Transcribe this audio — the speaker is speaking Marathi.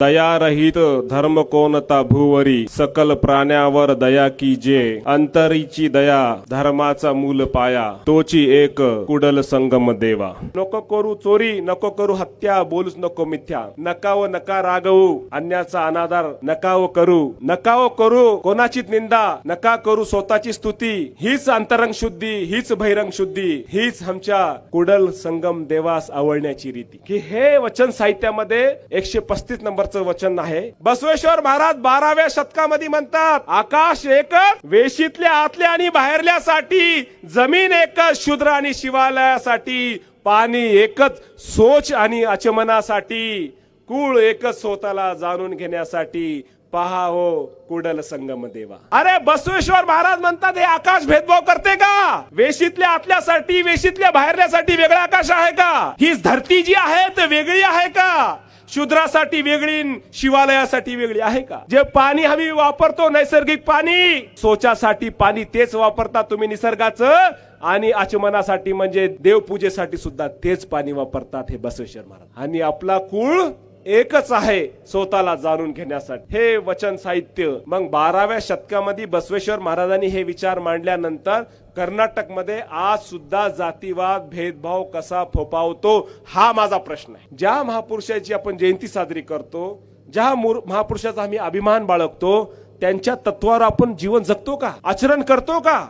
दया रहित धर्म कोणता भूवरी, सकल प्राण्यावर दया कीजे. अंतरीची दया धर्माचा मूल पाया, तोची एक कुडल संगम देवा. नको करू चोरी, नको करू हत्या, बोलूच नको मिथ्या. नकाव नका रागवू, अन्याचा अनादर नकाव करू. नकाव करू कोणाचीच निंदा, नका करू स्वतःची स्तुती. हीच अंतरंग शुद्धी, हीच बहिरंग शुद्धी, हीच आमच्या कुडल संगम देवास आवडण्याची रीती. की हे वचन साहित्यामध्ये 135 नंबरचं वचन आहे. बसवेश्वर महाराज 12व्या शतकामध्ये म्हणतात, आकाश एकच, वेशीतल्या आतल्या आणि बाहेरल्यासाठी जमीन एकच, शूद्र आणि शिवालयासाठी पाणी एकच, सोच आणि आचमनासाठी, कुळ एकच, स्वतःला जाणून घेण्यासाठी पहा हो कुडल संगम देवा. अरे बसवेश्वर महाराज म्हणतात, हे आकाश भेदभाव करते का? वेशीतल्या आतल्यासाठी, वेशीतल्या बाहेरल्यासाठी वेगळा आकाश आहे का? ही धरती जी आहे ती वेगळी आहे का? शूद्रासाठी वेगळी, शिवालयासाठी वेगळी आहे का? जे पाणी आम्ही वापरतो नैसर्गिक पाणी, सोचासाठी पाणी तेच वापरता तुम्ही निसर्गाचं, आणि आचमनासाठी म्हणजे देवपूजेसाठी सुद्धा तेच पाणी वापरतात हे बसवेश्वर महाराज. आणि आपला कुळ एकच आहे स्वतःला जाणून घेण्यासाठी. हे वचन साहित्य मग 12व्या शतकामध्ये बसवेश्वर महाराजांनी हे विचार मांडल्यानंतर कर्नाटकमध्ये आज सुद्धा जातीवाद भेदभाव कसा फोफावतो हा माझा प्रश्न आहे. ज्या महापुरुषाची आपण जयंती साजरी करतो, ज्या महापुरुषाचा आम्ही अभिमान बाळगतो, त्यांच्या तत्वावर आपण जीवन जगतो का? आचरण करतो का?